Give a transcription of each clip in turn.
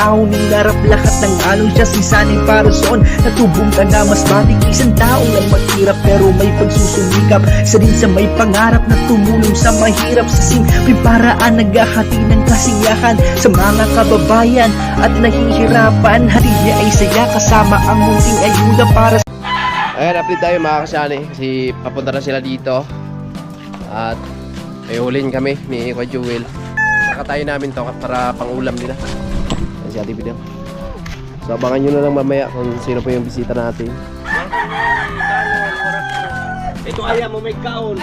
tao ninarap lahat ng alon siya sinsanay para soon. Natubong ka na mas matik isang tao lang maghirap pero may pagsusumikap. Isa din sa may pangarap na tumulong sa mahirap. Sa simpleng paraan naghahati ng kasiyahan sa mga kababayan at nahihirapan. Hati niya ay saya kasama ang munting ayuda para sa... Ayan, update tayo mga kasali kasi papunta na sila dito at may hulin kami ni Kuya Jewel. Nakatayo namin to para pang-ulam nila. Ayan si Ate Bidang. So abangan nyo na lang mamaya kung sino po yung bisita natin. Ito ayaw mo may kaon.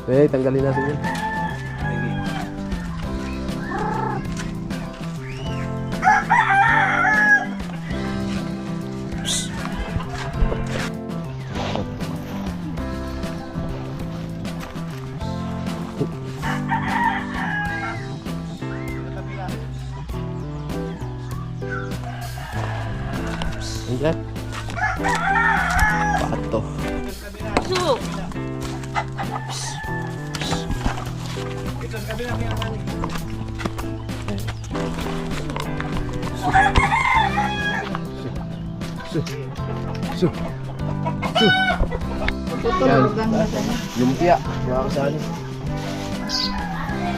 Eh, tanggalin natin yun. Ingat. Pato. Su. Lumpia, mga kasali.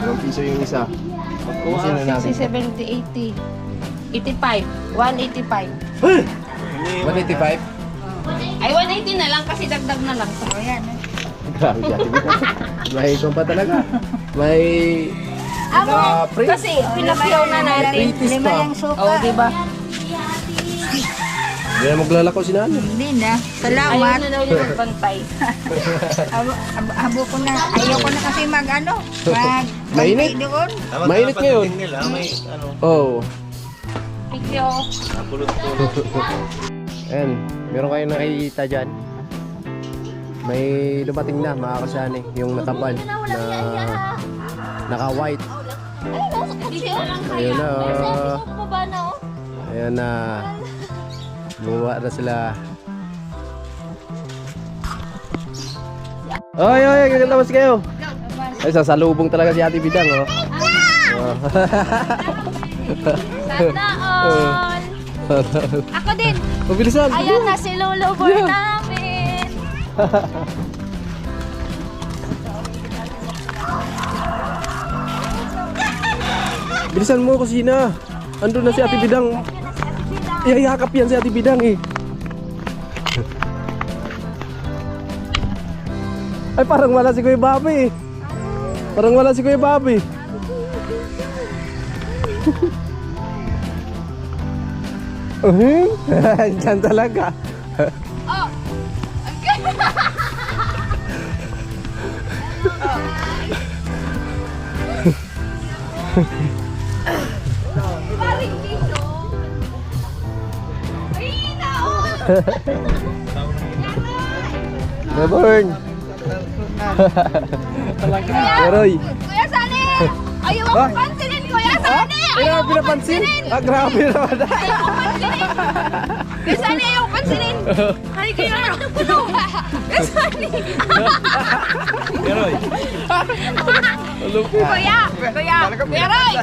2 piso yung isa. Kusin na natin. 70, 80. 85. 185. 185? Ay, 180 na lang kasi dagdag na lang. So, ayan. Grabe si Ate Bidang. May ito pa talaga. May... free. Kasi pinapyaw na natin. Fritis pa. Oo, diba? Hindi na maglalako si Nano. Hindi na. Salamat. Ayaw na daw niya magbantay. Abo ko na. Ayaw ko na kasi mag-ano. Mainit. Doon. Mainit ngayon. May ano, Oh. Thank you. napulot-tulot. Ayan. Meron kayong nakikita dyan. May dumating na mga kasani. Yung nakapal na naka-white. Ayun na. Ayun na. Buwa na sila. Oy, oy, labas kayo. Ay, sasalubong talaga si Ate Bidang, oh. Sana all. Ako din. Mabilisan. Ayan na si Lolo Bor namin. Bilisan mo, kusina. Andun na si Ate Bidang. Iyayakap yan si Ate Bidang, eh. Ay, parang wala si Kuya Bobby, eh. Parang wala si Kuya Bobby. Diyan talaga. Oh. Paring dito. Ay, naon. Reborn. Roy. Kuya Sani! Ayaw akong pansinin, Kuya Sani! Ayaw mo pinapansin? Ah, grabe naman. Ayaw akong pansinin! Kuya Sani, ayaw akong pansinin! Ay, kaya ano puno! Kuya Sani! Pero, Kuya! Kuya! Kuya Roy!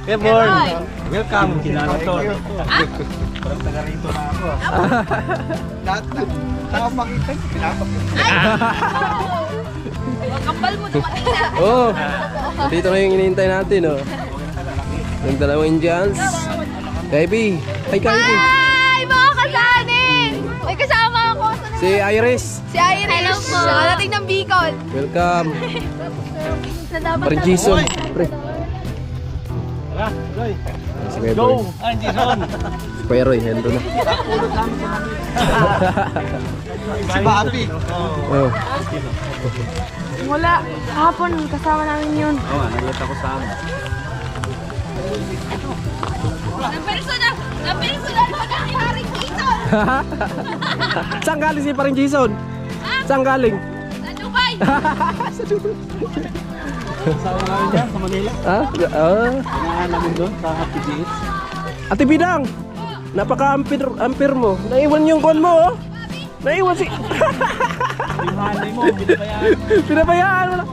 Reborn. Roy! welcome. Kilala to. Ah? Parang taga rito na ako. Lahat ng tao makita, pinapakita. Ang kapal mo dumating na! Oh, dito na yung hinihintay natin, oh. Yung dalawang Indians. Kaibi. Hi, Kaibi. Hi! Mga kasanin! May kasama ako! Si Iris. Si Iris! Hello po! Nakarating ng Bicol! Welcome. Sa dapat Parang Jason. Pre. Tara, Roy. Si Kuya Go! Boy. Ah, hindi son. Si Kuya Roy, hendo na. Si Papi. Oh. Wala. Hapon, kasama namin yun. Oo, nakita ko sa amin. Napersonal mo na ni Haring Jason! Saan galing si parang Jason? Saan galing? Sa Dubai! Sa Dubai. Kasama namin dyan sa Manila. Ah? Pinaan namin doon sa Happy Days. Ate Bidang, napaka-ampir mo. Naiwan yung kon mo, oh. Naiwan si... Yung hanay mo, binabayaan. Pinabayaan mo na.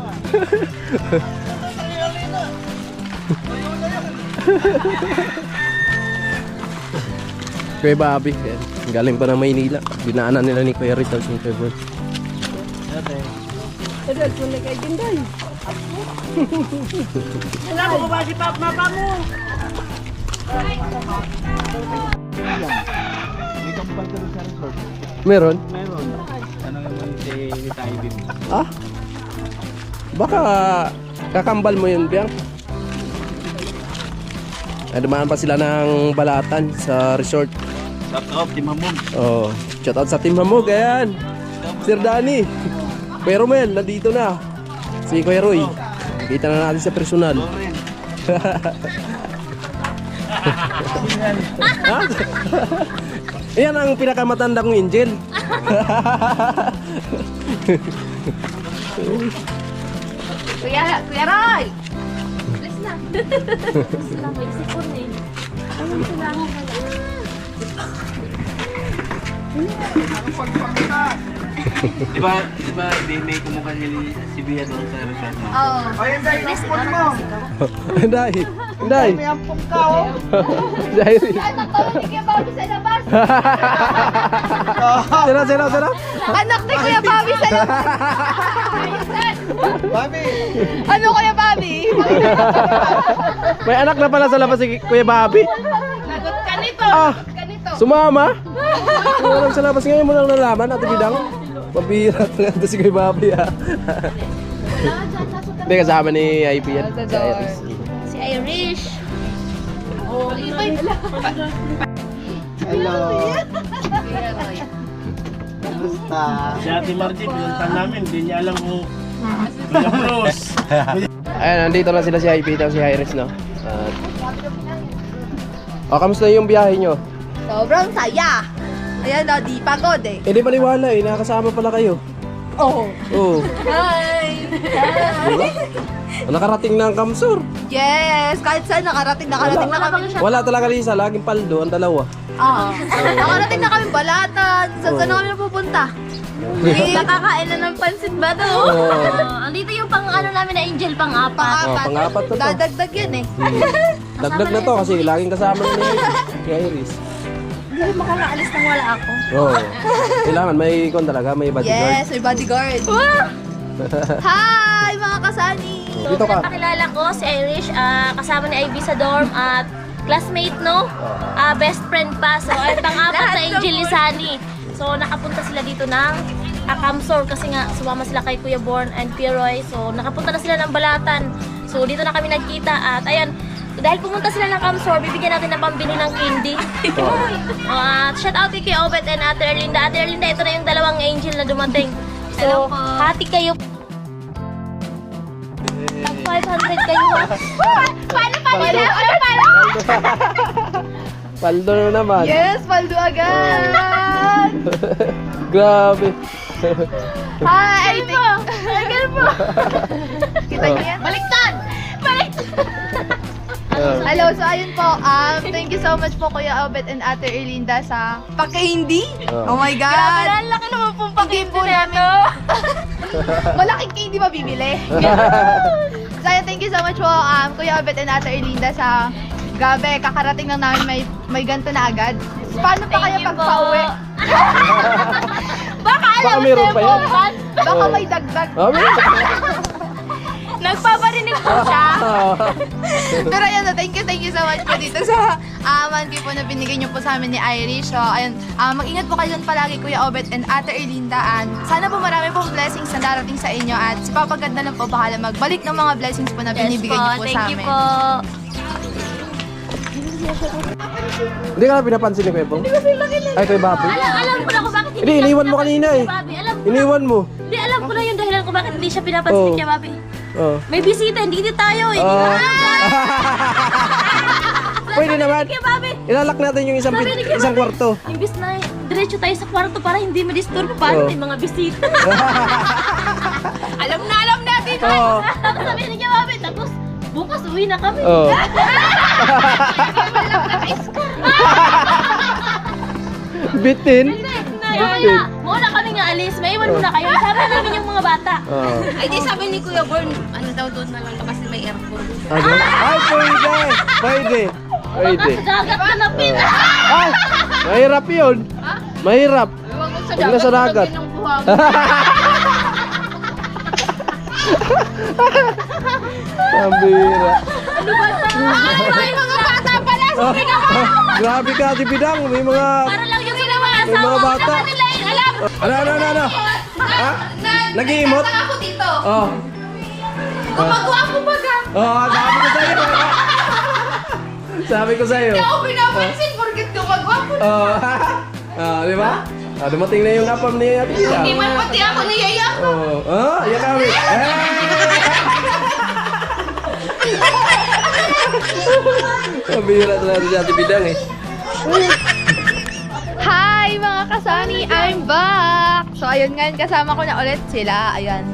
Kuya Bobby. Yan. Galing pa ng Maynila. Dinaanan nila ni Kuya Rizal si Kuya Bon. May kampal ka rin sa resort. Meron? Meron. Ano naman si Taibim? Ah? Baka kakambal mo yun, Biang. Dumaan pa sila ng Balatan sa resort. Shout out, Team Hamog. Oh, shout out sa Team Hamog, ayan. Sir Danny. Kuya Romel, nandito na. Si Kuya Roy. Kita na natin sa personal. Loren. Ha? Yan ang pinakamatanda kong angel. Kuya Roy! Please lang. Please lang, may sipon eh. Anong kailangan ka lang? Di ba, may kumukha si Bia doon sa resort mo? Oo. Ayun, dahil ampon mo. Hindi. Hindi. May ampon ka, oh. Dahil. Anak ko, hindi kaya bago sa labas. Sira. Anak ni Kuya Bobby sa labas. Mami. Ano Kuya Bobby? May anak na pala sa labas si Kuya Bobby. Lagot ka nito. Ah. Lagot ka nito. Sumama? Walang sa labas ngayon mo lang nalaman, Ate Bidang. Pabira talaga si Kuya Bobby, ha. Hindi, kasama ni IP yan. Si Iris. Si Irish. Oh, ay, Hello. Kamusta? Si Ate Margie, pinuntan namin, hindi niya alam kung Kuya Bruce. Ayan, nandito na sila si IP at si Iris, no? Kamusta yung biyahe nyo? sobrang saya. Ayan daw, di pagod eh. Eh, di maliwala eh, nakakasama pala kayo. Oh. Oo. Hi! Diba? Nakarating na ang Kamsur. Yes! Kahit saan nakarating na kami. Wala talaga Lisa, laging paldo, ang dalawa. Oo. Nakarating na kami Balatan. Saan na kami napupunta? Nakakain na ng pansit ba to? Andito yung pang ano namin na angel pang-apat. Oh, pang-apat na to. Dadagdag yun eh. Dagdag na to kasi laging kasama ni Iris. Hindi rin makakaalis nang wala ako. Oo. Kailangan may kon talaga, may bodyguard. Yes, may bodyguard. Hi mga kasani! Dito ka. Pakilala ko si Irish, kasama ni Ivy sa dorm at classmate, no? Best friend pa. So, ay pang-apat na angel ni Sunny. So, nakapunta sila dito ng Kamsor kasi nga sumama sila kay Kuya Born and Kuya Roy. So, nakapunta na sila ng Balatan. So, dito na kami nagkita at ayan, dahil pumunta sila ng Kamsor, bibigyan natin ng pambili ng candy. Shout out kay Kuya Obet and Ate Erlinda. Ate Erlinda, ito na yung dalawang angel na dumating. So, hati kayo. 500 kayo ha. Paano? Paldo na naman. Yes, paldo agad! Grabe. Hi! Agad mo! Kita niyo yan? Baliktad! Hello, so ayun po, thank you so much po Kuya Obet and Ate Erlinda sa pagka-hindi. Oh my God! Grabe, ang laki naman pong Hindi po namin. Malaking candy mabibili. So ayun, thank you so much po Kuya Obet and Ate Erlinda sa gabi. Kakarating lang namin may ganito na agad. Paano pa kaya pagpa-uwi? Baka alam mo meron pa yan. Baka may dagdag. Nagpaparinig po siya. Pero ayun, thank you so much po dito sa monthly po na binigay niyo po sa amin ni Irish. So ayun, mag-ingat po kayo dun palagi Kuya Obet and Ate Erlinda. And sana po marami pong blessings na darating sa inyo. At si Papa God na lang po bahala magbalik ng mga blessings po na binibigay niyo po sa Thank you amin. po. Hindi ka na pinapansin ni Kuya Bong? Ay, Kuya Bobby. Alam ko na kung bakit Hindi, iniwan mo kanina eh. Bobby, alam ko na. Iniwan mo. Hindi, alam ko na yung dahilan kung bakit hindi siya pinapansin Oh. niya, Bobby. Oh. May bisita, hindi tayo eh. Pwede naman. Kaya, Bobby, Ilalak natin yung isang kwarto. imbis na diretso tayo sa kwarto para hindi ma-disturb paano Oh. may mga bisita. Alam natin! Oo. Tapos sabi niya, Bobby, tapos bukas uwi na kami. Oh. Bitin. Kaya muna kami nga alis, maiwan muna kayo. Sabi namin yung mga bata. Oh. Ay, di sabi ni Kuya Born, ano daw doon na lang kasi may aircon. Ano? Ay, pwede! Pwede! Pwede. Dagat na lapit. Ay! Mahirap yun! Mahirap! Huwag na sa dagat. Pambira. Ay, mga bata pala! Sorry na mo! Grabe ka, Ate Bidang. May mga... Para lang yung sila mga May mga asawa. bata. Nila yung alam! Ano? Ha? Nag-iimot? Ako dito. Oh. Gumagawa ko baga. Oh, sabi ko sa'yo. Sabi ko sa'yo. Hindi ako pinapansin porket gumagawa ko. Oh. Di ba? Dumating na yung apam ni Ate Bidang. Hindi man pati ako niyayak. Oh. Yan kami. Pambira talaga si Ate Bidang eh. Hi mga kasani, I'm back! So ayun ngayon, kasama ko na ulit sila, ayan.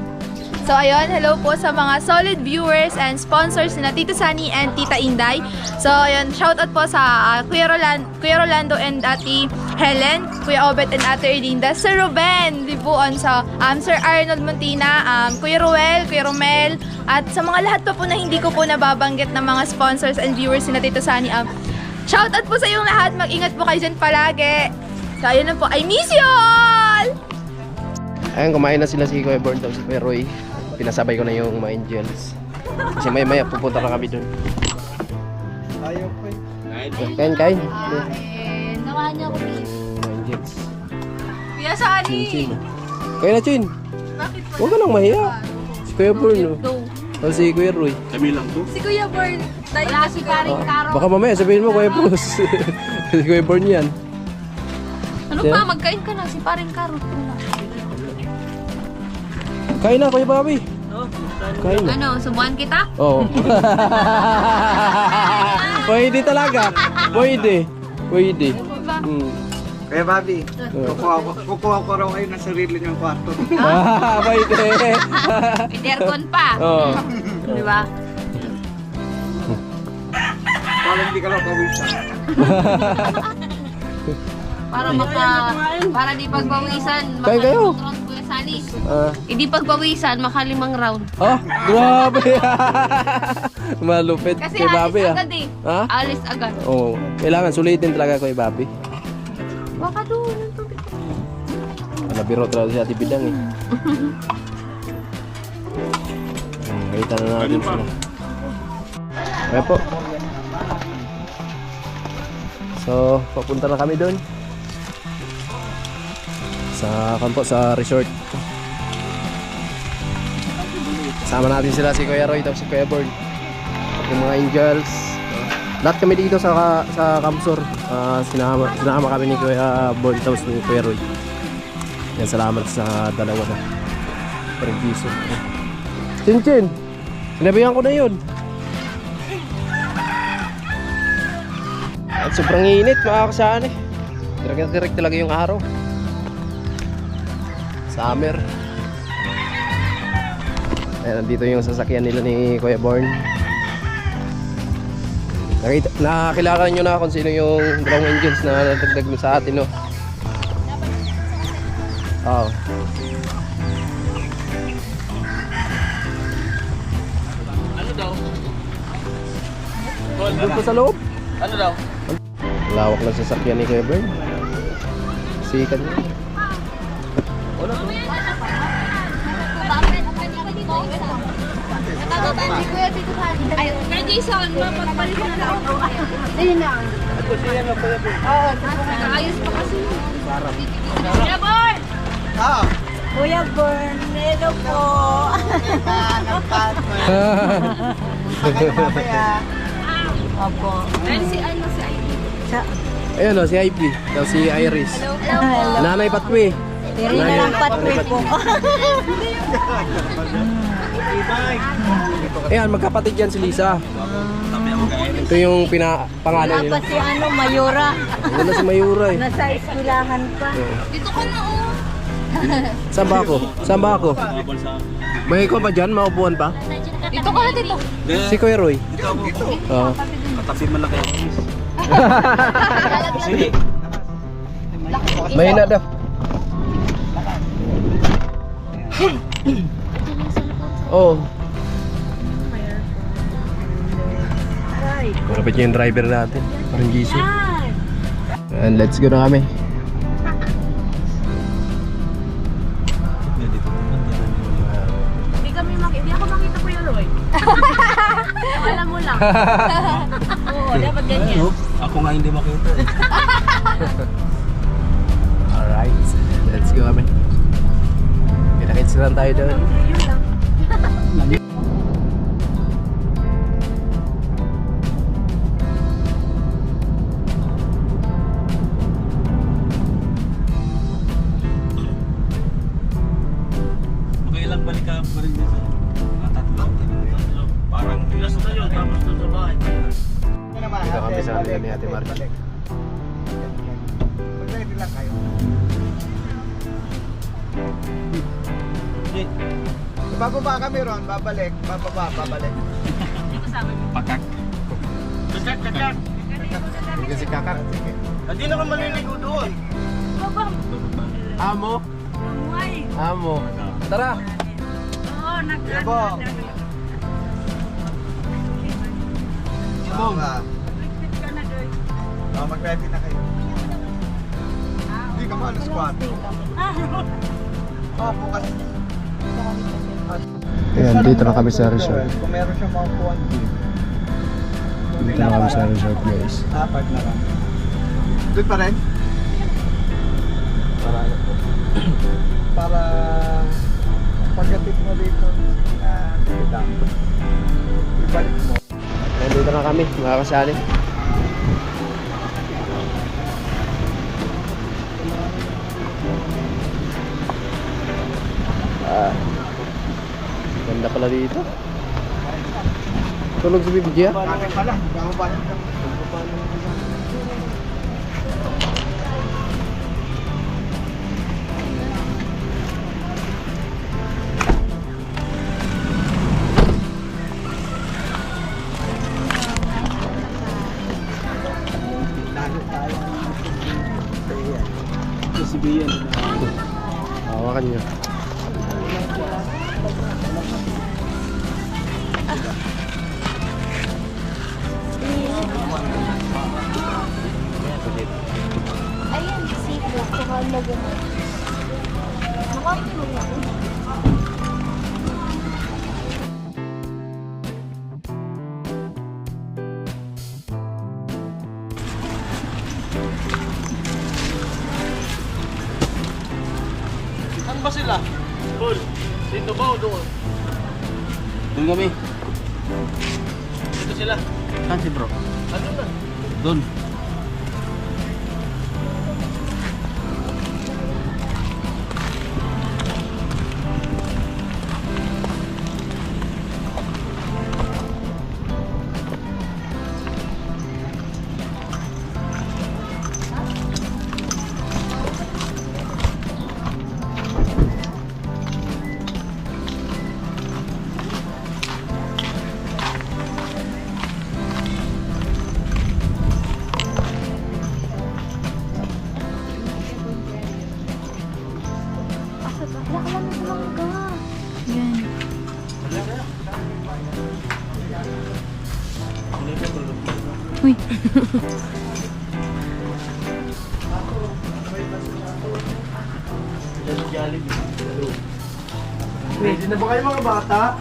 So ayun, hello po sa mga solid viewers and sponsors na Tito Sunny and Tita Inday. So ayun, shoutout po sa Kuya Rolando and Ate Helen, Kuya Obet and Ate Erlinda, Sir Ruben Libuon, sa Sir Arnold Montina, Kuya Ruel, Kuya Romel, at sa mga lahat pa po na hindi ko po nababanggit ng mga sponsors and viewers na Tito Sunny. Shoutout po sa iyong lahat. Mag-ingat po kayo dyan palagi. So, ayun na po. I miss you all! Ayun, kumain na sila si Kuya Born daw si Kuya Roy. Pinasabay ko na yung mga angels. Kasi maya pupunta na kami dun. Ayaw po eh. Kain. Nawahan niya ako dito. Mga angels. Kuya Sunny! Chin. Kaya na, Chin. Bakit po? Huwag ka nang mahiya. Si Kuya Born, no? O si Kuya Roy. Kami lang to. Si Kuya Born. Wala si paring Karo. Baka mamaya sabihin mo Kuya Bruce. Si Kuya Born yan. Ano Siya? pa? Magkain ka na. Si paring Karo. Kain na, Kuya Bobby. Kain na. Ano? Subuhan kita? Oo. Pwede talaga. Pwede. Kaya Bobby, kukuha ko raw kayo ng sarili niyong kwarto. Pwede. Aircon pa. Oo. Di ba? Para hindi ka lang pawisan. Para di pagbawisan, Kain kayo. round Kuya Sunny. Ah. Hindi pagbawisan, makalimang round. Grabe. Malupit Kasi kay Bobby alis ah. agad eh. Ha? Alis agad. Oo. Kailangan sulitin talaga kay Bobby. Baka doon ang tubig. Nabiro talaga si Ate Bidang eh. Kita na natin sila. Kaya po. So, papunta na kami doon. Sa resort. Sama natin sila si Kuya Roy, tapos si Kuya Born. Yung mga angels. Lahat kami dito sa Kamsor. Sinama kami ni Kuya Born, tapos ni Kuya Roy. Yan, salamat sa dalawa na permiso. Chin! Sinabihan ko na yun. At sobrang init mga kasaan eh. Direct talaga yung araw. Summer. Ayan, nandito yung sasakyan nila ni Kuya Born. Nakakilala nyo na kung sino yung dalawang angels na nadagdag mo sa atin, no? Oo. Ano daw? Doon pa sa loob. Ano daw? Lawak ng sasakyan ni Kuya Born. Sikat niya. Kaya Jason, mapagpalitan na ako. Ayos pa kasi. Kuya Born! Kuya Born, hello po. Opo. Ayun si ano si Ivy. Ayun o, si Ivy. Tapos si Iris. Nanay Patwi. Tiri na lang patwi po. Ayan, magkapatid yan si Lisa. Ito yung pangalan Wala nila. pa si Mayura. Wala si Mayura eh. Nasa eskwelahan pa. Dito ka na oh. Saan ba ako? May ko ba dyan? Maupuan pa? Dito ka na dito. Si Kuya Roy. Dito. Oo. Katabi malaki ang kiss. Sige. Mahina daw. Oh. Malapit yung driver natin. Parang Jisoo. And let's go na kami. Hindi ako makita ko yun, Roy. Alam mo lang. Oo, dapat ganyan. Ako nga hindi makita eh. Alright, let's go kami. Pinakits lang tayo doon. Makailang balik ka pa rin dito. Mga tatlo. Parang Tigas na yun, tapos doon sa bahay. Dito kami sa kanila ni Ate Margie. Mag-ready lang kayo. Bababa kami ron, babalik, babalik. Pakak. Kakak. Kasi kakak. Hindi na ka maliligo doon. Amo. Amo. Tara. Yabo. Yabo. Mag-ready na kayo. Hindi ka man, squat. Bukas. Ayan, dito na kami sa resort. Kung meron siyang makukuha ng gift. Dito na kami sa resort, guys. Apat na lang. Doon pa rin? Para pagdating mo dito na ibalik mo. Ayan, dito na kami, mga kasali. Ganda pala dito. Tulog si Bibi Gia. Bakit pala? Bababa na. Hawakan nyo. Ayan, seafood. Tsaka lagyan. Nakapulong ako. Saan ba sila? Paul, dito ba o doon? Doon kami. Dito sila. Saan si bro? Ano na? Doon. Ready na ba kayo mga bata?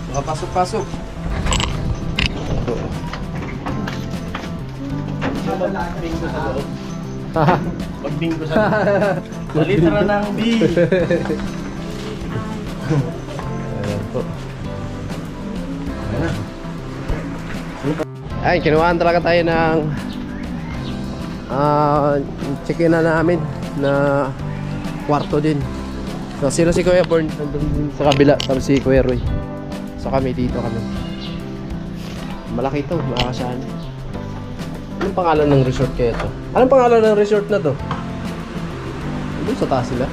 Mga pasok-pasok. Bingo sa loob. Pag-bingo sa loob. Malitra ng B. Ayan po. Ay, kinuhaan talaga tayo ng check-in na namin na kwarto din. So, sino si Kuya Born? Nandun din sa kabila. Tapos si Kuya Roy. So kami dito kami. Malaki ito, makakasyahan. Anong pangalan ng resort kaya ito? Anong pangalan ng resort na to? Doon sa taas sila.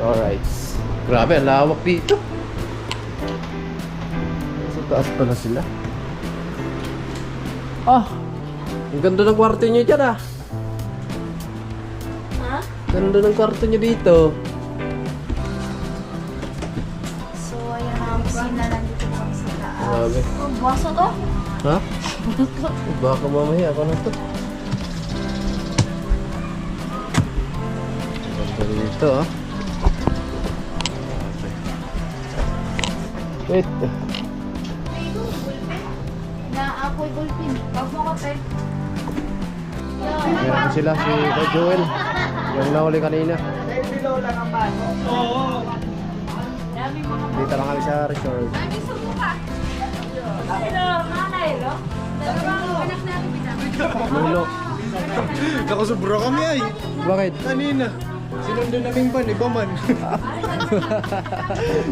Alright. Grabe, ang lawak dito. Sa taas pala sila. Ah! Ang ganda ng kwarto nyo dyan ah. Ha? Ganda ng kwarto nyo dito. So, ayan ang kusina nandito po sa taas. Grabe. Oh, baso to? Ha? Baka mamaya ako na to. Ganda dito ah. Wait. Na-apoy ballpen. Huwag mo kape. Meron sila si Kuya Joel. Yung nahuli kanina. Dito lang kami sa resort. Mulo. Nakasubra kami ay. Bakit? Kanina. Sinundo naming ban, iba man.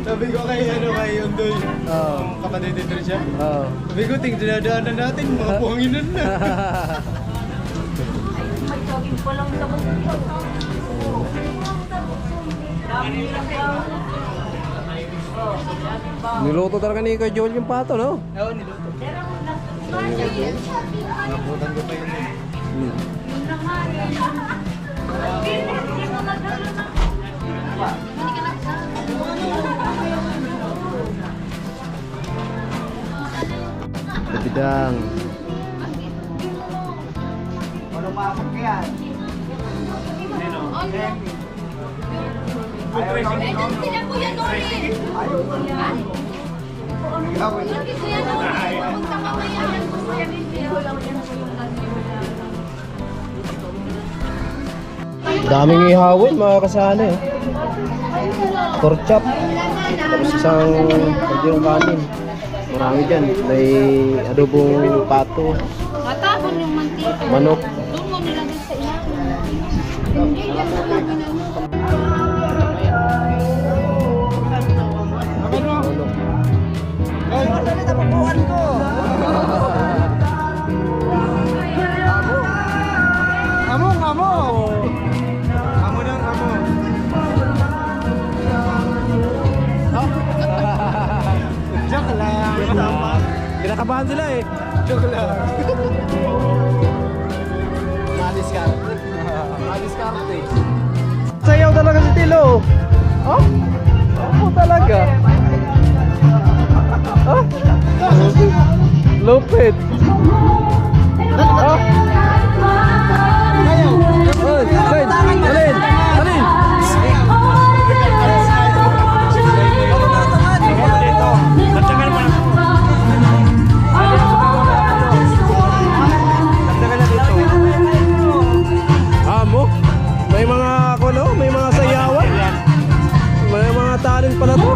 Sabi ko kay Undoy. Oo. Kapatid dito siya. Oo. Sabi ko, dinadaanan natin, mga buhanginan na. Niluto talaga ni Kuya Joel yung pato, no? Oo, niluto. Nabutan ko pa yun. Bidang. Ano pasok yan? Daming ihawin mga kasali. Pork chop. Tapos isang kadyong kanin. Marami dyan. May adobong pato. Matapon yung mantika. Manok. Doon mo nilagay sa ilalim. Hindi yan naman Ay, madali na mabuhan ko! Amo! Amo ng amo! Joke lang! Kinakabahan sila eh. Joke lang! Madiskarte. Sayaw talaga si Tilo. Oh? Ako talaga. Oh? Lupit. Oh? Oh, alin? Amo? May mga kulo, may mga sayawan. May mga talent pala to.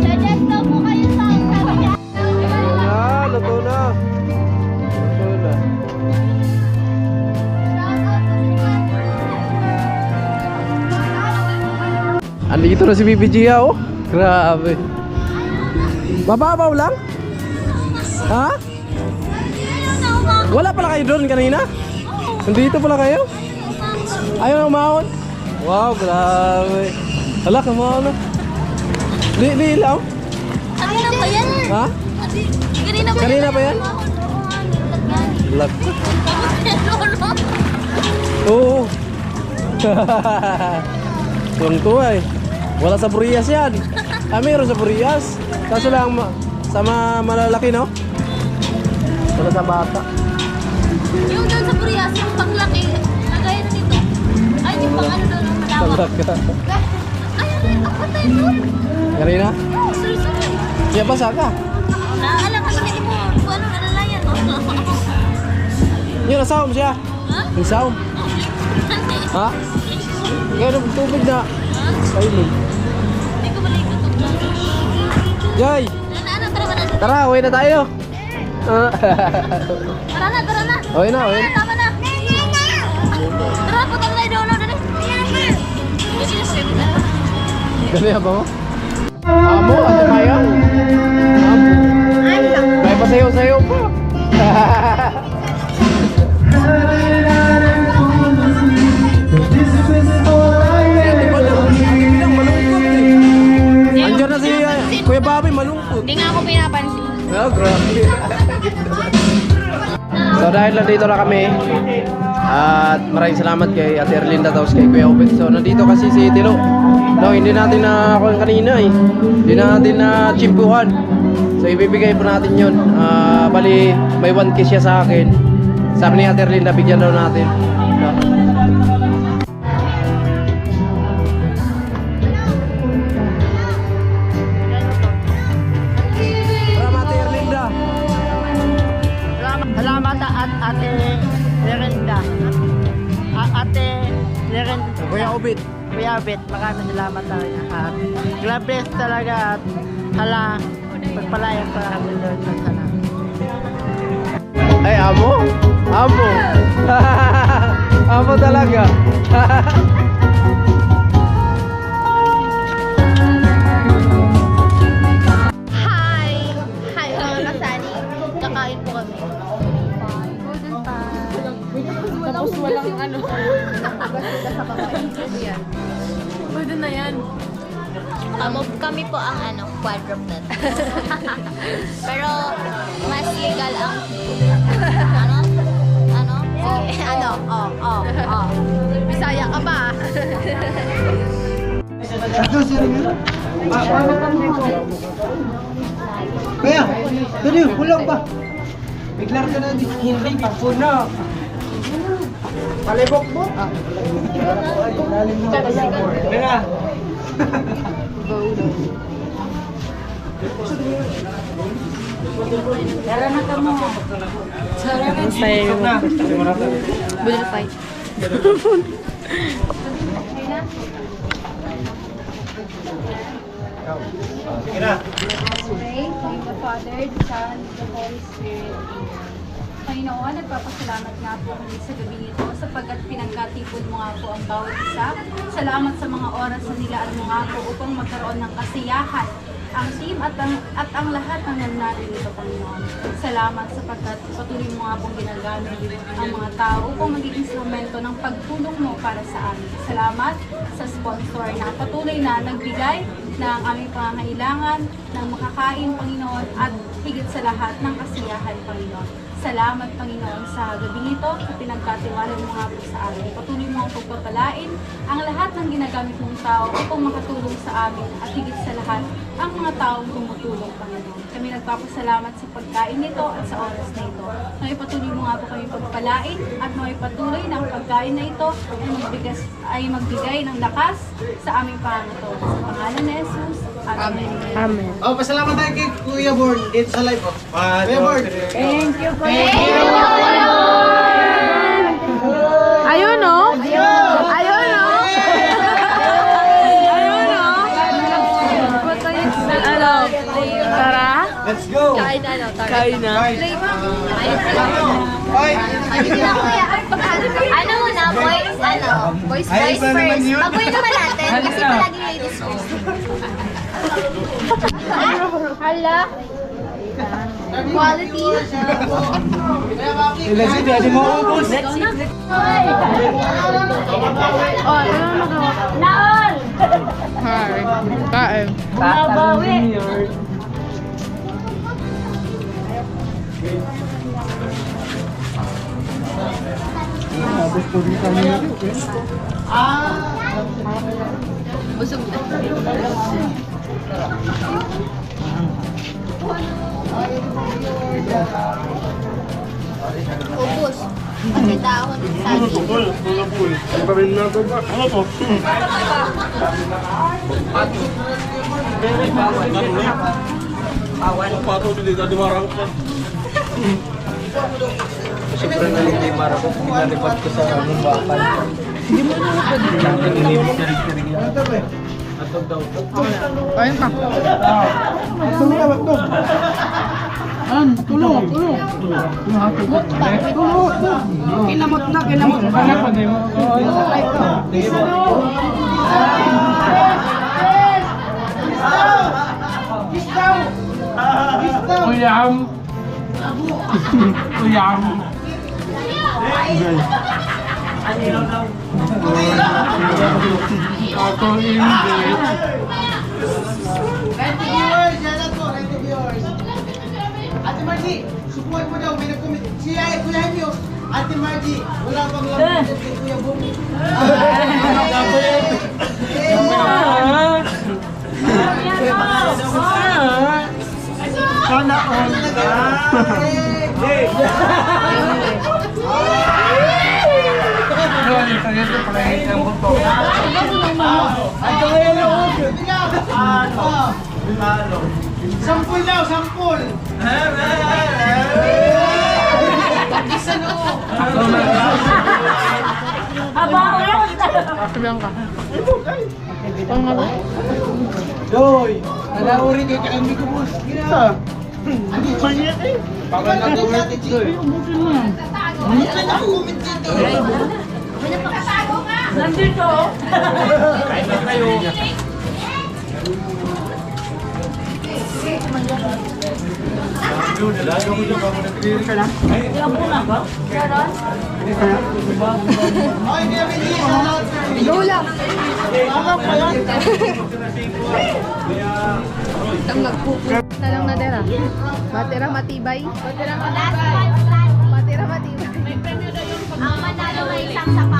Suggest daw po kayo sa sabi niya. Luto na. Luto na. Andito na si Bibi Gia, oh. Grabe. Mababaw lang? Ha? Wala pala kayo doon kanina? Nandito pala kayo? Ayaw na umahon? Wow, grabe. Hala, kumahon na. Li lang? Kanina pa yan? Ha? Kanina pa yan? Lag. Oo. Tuwang-tuwa eh. Wala sa Burias yan. Ah, mayroon sa Burias. Kaso lang sa malalaki, no? Wala sa bata. Yung doon sa Burias, yung panglaki, lagay na dito. Ay, yung pang ano doon, ang malawak. Talaga. Ay, ako tayo doon. Karina? Sorry. Siya ba saka? Naalam ka sa mo, ano, nalalayan, no? Yun, nasaom siya. Nasaom. Ha? Ikaw na tubig na. Painom. Hindi ko malikot ito. Jay! Ano, tara na. Tara, uwi na tayo. Tara na. Uwi na, uwi. Tama na. Tara, punta na tayo doon. Gano'n ba mo? Amo, ano kaya? Amo. May pasayaw-sayaw pa. Andiyan na si Kuya Bobby, malungkot. Hindi nga ako pinapansin. Oh, grabe. So dahil nandito na kami at maraming salamat kay Ate Erlinda tapos kay Kuya Obet. So nandito kasi si Tilo. No, hindi natin na ako kanina eh. Hindi natin na chimpuhan. So ibibigay po natin 'yon. Bali may 1K siya sa akin. Sabi ni Ate Erlinda bigyan daw natin. No. Para Ate Erlinda. Salamat at Ate Lerenda. Ate Lerenda. Kuya Obet. Kuya Bet, maraming salamat talaga. God bless talaga at hala, pagpalayan pa kami Lord ng sana. Ay, amo? Amo. Amo talaga. Hi! Hi mga kasani. Kakain po kami. Tapos walang ano. Sa kamay. Yan. Pwede na yan. Kami po ang quadruplet. Pero mas legal ang Bisaya ka ba? Kaya, tuloy, kulang pa. Biglar ka na di. Hindi pa puno. Palibok mo? Kaya. Tara na ka mo. Budol fight. Sige na. Pray, name the Father, the Son, the Holy Spirit. Panginoon, nagpapasalamat nga po kami sa gabi ito sapagkat pinagkatipon mo nga po ang bawat isa. Salamat sa mga oras na nilaan mo nga po upang magkaroon ng kasiyahan ang team at ang lahat ng nananalig ito, Panginoon. Salamat sapagkat patuloy mo nga pong ginagamit ang mga tao upang maging instrumento ng pagtulong mo para sa amin. Salamat sa sponsor na patuloy na nagbigay ng aming pangangailangan, ng makakain, Panginoon, at higit sa lahat ng kasiyahan, Panginoon. Salamat, Panginoon, sa gabi ito at pinagkatiwala mo nga po sa amin. Patuloy mo ang pagpapalain ang lahat ng ginagamit mong tao upang makatulong sa amin at higit sa lahat ang mga taong tumutulong, Panginoon. Kami nagpapasalamat sa pagkain nito at sa oras na ito. May patuloy mo nga po kami pagpalain at may patuloy na ang pagkain na ito ay magbigay ng lakas sa aming pangalan. Sa pangalan ni Jesus. Amen. Amen. Oh, pasalamat tayo kay Kuya Born dito sa live. Kuya Born. Thank you po. Ayun o! Ayun o! Ayun o! Ano? Tara? Let's go. Kain na. Hoy. ano muna, boys? Boys Ay, iba naman first. yun. Pag-boy naman natin kasi palagi ladies first. Hala. Quality. Let's go. Di mo ubus. Naon! Kain. Nabawi. Busog na. Ubus. Kasi dahon saging. Sobrang nalimar ako. Pinalipad ko sa lumbakan. Hindi mo na pwede. Nililig-tirig yan. Atog daw. Ayun ka. Tulong. Kinamot na. Ate Margie, support mo daw, may nag-comment. Kuya Hemyo, Ate Margie, wala pang lamang kay Kuya Bumi. Sana all. Sampul daw, sampul! Isa no! Doy! Alauri kay kami ko boss. Gina! Ano ba niya eh? Para na ko natin Doy. Ano ka comment dito? Nandito. Kain na kayo. Ay, hindi namin hindi. Lola. Ang nagpupul. Talang nadera. Matira matibay. Last one, last. Matira matibay. Ang manalo may isang sapat.